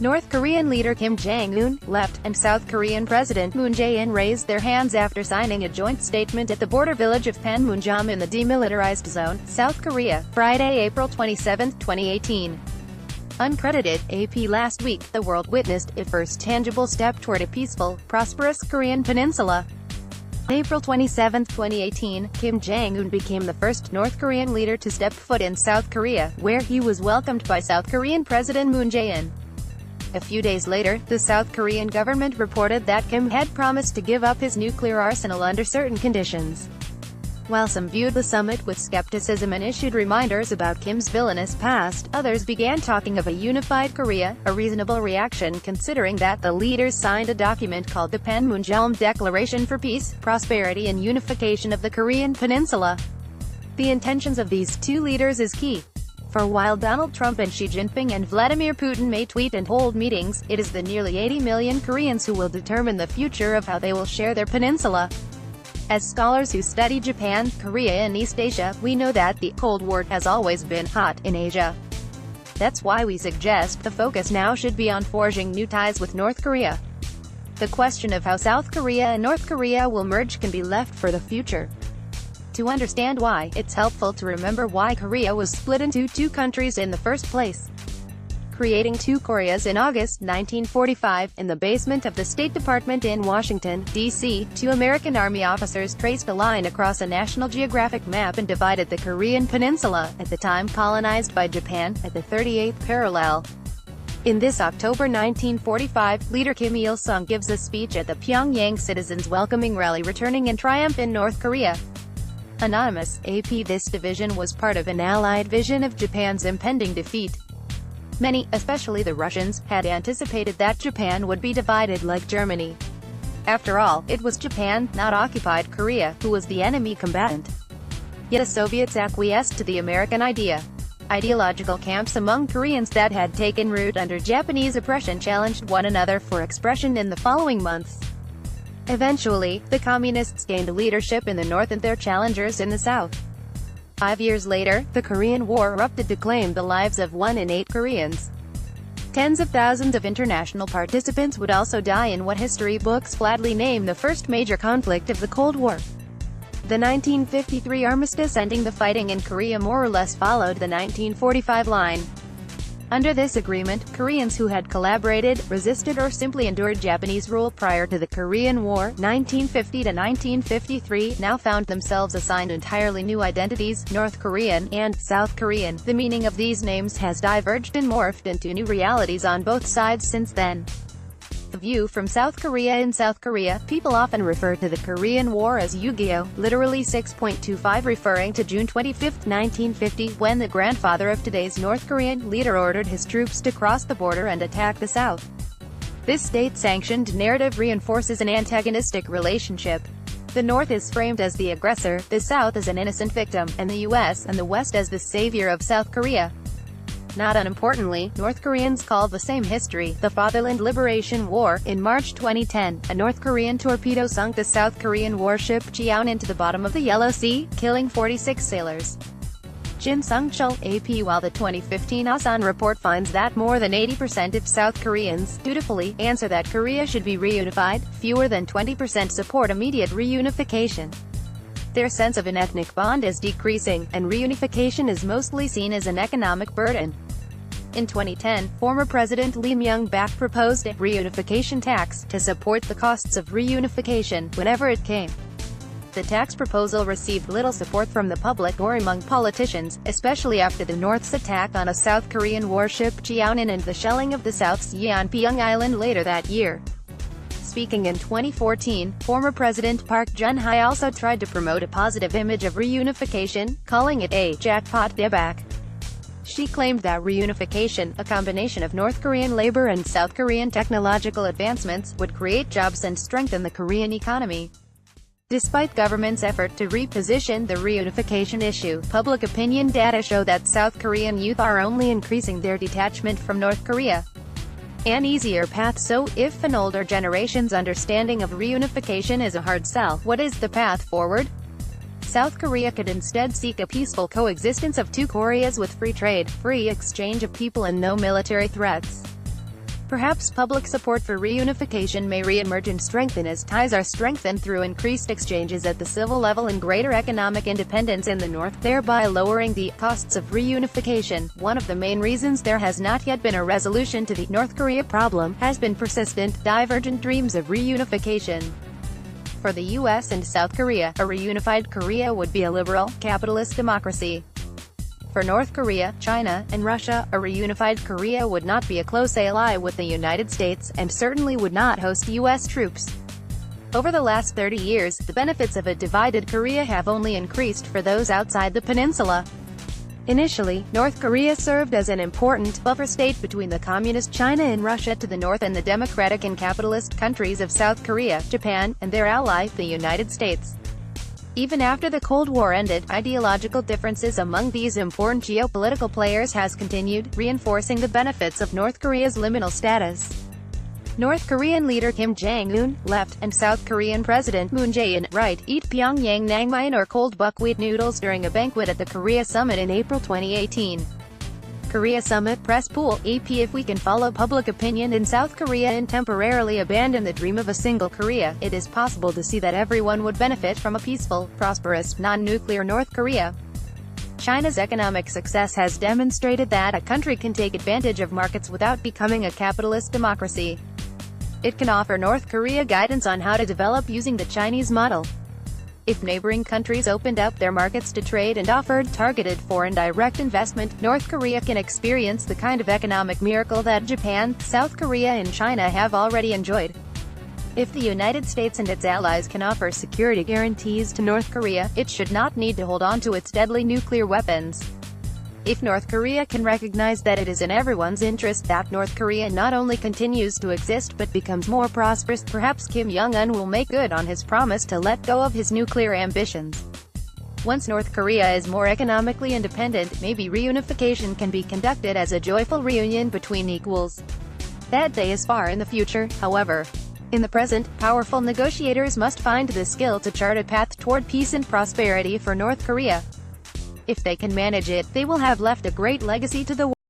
North Korean leader Kim Jong Un left, and South Korean President Moon Jae-in raised their hands after signing a joint statement at the border village of Panmunjom in the Demilitarized Zone, South Korea, Friday, April 27, 2018. Uncredited, AP. Last week, the world witnessed a first tangible step toward a peaceful, prosperous Korean peninsula. April 27, 2018, Kim Jong Un became the first North Korean leader to step foot in South Korea, where he was welcomed by South Korean President Moon Jae-in. A few days later, the South Korean government reported that Kim had promised to give up his nuclear arsenal under certain conditions. While some viewed the summit with skepticism and issued reminders about Kim's villainous past, others began talking of a unified Korea, a reasonable reaction considering that the leaders signed a document called the Panmunjom Declaration for Peace, Prosperity and Unification of the Korean Peninsula. The intentions of these two leaders is key. For while Donald Trump and Xi Jinping and Vladimir Putin may tweet and hold meetings, it is the nearly 80 million Koreans who will determine the future of how they will share their peninsula. As scholars who study Japan, Korea and East Asia, we know that the Cold War has always been hot in Asia. That's why we suggest the focus now should be on forging new ties with North Korea. The question of how South Korea and North Korea will merge can be left for the future. To understand why, it's helpful to remember why Korea was split into two countries in the first place. Creating two Koreas in August 1945, in the basement of the State Department in Washington, D.C., two American Army officers traced a line across a National Geographic map and divided the Korean peninsula, at the time colonized by Japan, at the 38th parallel. In this October 1945, leader Kim Il-sung gives a speech at the Pyongyang Citizens Welcoming Rally returning in triumph in North Korea. Anonymous, AP. This division was part of an Allied vision of Japan's impending defeat. Many, especially the Russians, had anticipated that Japan would be divided like Germany. After all, it was Japan, not occupied Korea, who was the enemy combatant. Yet the Soviets acquiesced to the American idea. Ideological camps among Koreans that had taken root under Japanese oppression challenged one another for expression in the following months. Eventually, the Communists gained leadership in the North and their challengers in the South. 5 years later, the Korean War erupted to claim the lives of 1 in 8 Koreans. Tens of thousands of international participants would also die in what history books flatly name the first major conflict of the Cold War. The 1953 armistice ending the fighting in Korea more or less followed the 1945 line. Under this agreement, Koreans who had collaborated, resisted or simply endured Japanese rule prior to the Korean War, 1950 to 1953, now found themselves assigned entirely new identities, North Korean and South Korean. The meaning of these names has diverged and morphed into new realities on both sides since then. The view from South Korea. In South Korea, people often refer to the Korean War as Yu-Gi-Oh!, literally 6.25, referring to June 25, 1950, when the grandfather of today's North Korean leader ordered his troops to cross the border and attack the South. This state-sanctioned narrative reinforces an antagonistic relationship. The North is framed as the aggressor, the South as an innocent victim, and the U.S. and the West as the savior of South Korea. Not unimportantly, North Koreans call the same history the Fatherland Liberation War. In March 2010, a North Korean torpedo sunk the South Korean warship Jae-in into the bottom of the Yellow Sea, killing 46 sailors. Jin Sung-chul, AP. While the 2015 Asan report finds that more than 80% of South Koreans dutifully answer that Korea should be reunified, fewer than 20% support immediate reunification. Their sense of an ethnic bond is decreasing, and reunification is mostly seen as an economic burden. In 2010, former President Lee Myung-bak proposed a reunification tax to support the costs of reunification whenever it came. The tax proposal received little support from the public or among politicians, especially after the North's attack on a South Korean warship Jae-in and the shelling of the South's Yeonpyeong Island later that year. Speaking in 2014, former President Park Geun-hye also tried to promote a positive image of reunification, calling it a jackpot debak. She claimed that reunification, a combination of North Korean labor and South Korean technological advancements, would create jobs and strengthen the Korean economy. Despite government's effort to reposition the reunification issue, public opinion data show that South Korean youth are only increasing their detachment from North Korea. An easier path. So, if an older generation's understanding of reunification is a hard sell, what is the path forward? South Korea could instead seek a peaceful coexistence of two Koreas with free trade, free exchange of people and no military threats. Perhaps public support for reunification may re-emerge and strengthen as ties are strengthened through increased exchanges at the civil level and greater economic independence in the North, thereby lowering the costs of reunification. One of the main reasons there has not yet been a resolution to the North Korea problem has been persistent, divergent dreams of reunification. For the US and South Korea, a reunified Korea would be a liberal, capitalist democracy. For North Korea, China, and Russia, a reunified Korea would not be a close ally with the United States, and certainly would not host US troops. Over the last 30 years, the benefits of a divided Korea have only increased for those outside the peninsula. Initially, North Korea served as an important buffer state between the communist China and Russia to the north and the democratic and capitalist countries of South Korea, Japan, and their ally, the United States. Even after the Cold War ended, ideological differences among these important geopolitical players has continued, reinforcing the benefits of North Korea's liminal status. North Korean leader Kim Jong Un, left, and South Korean President Moon Jae-in, right, eat Pyongyang naengmyeon or cold buckwheat noodles during a banquet at the Korea Summit in April 2018. Korea Summit Press Pool, AP. If we can follow public opinion in South Korea and temporarily abandon the dream of a single Korea, it is possible to see that everyone would benefit from a peaceful, prosperous, non-nuclear North Korea. China's economic success has demonstrated that a country can take advantage of markets without becoming a capitalist democracy. It can offer North Korea guidance on how to develop using the Chinese model. If neighboring countries opened up their markets to trade and offered targeted foreign direct investment, North Korea can experience the kind of economic miracle that Japan, South Korea and China have already enjoyed. If the United States and its allies can offer security guarantees to North Korea, it should not need to hold on to its deadly nuclear weapons. If North Korea can recognize that it is in everyone's interest that North Korea not only continues to exist but becomes more prosperous, perhaps Kim Jong Un will make good on his promise to let go of his nuclear ambitions. Once North Korea is more economically independent, maybe reunification can be conducted as a joyful reunion between equals. That day is far in the future, however. In the present, powerful negotiators must find the skill to chart a path toward peace and prosperity for North Korea. If they can manage it, they will have left a great legacy to the world.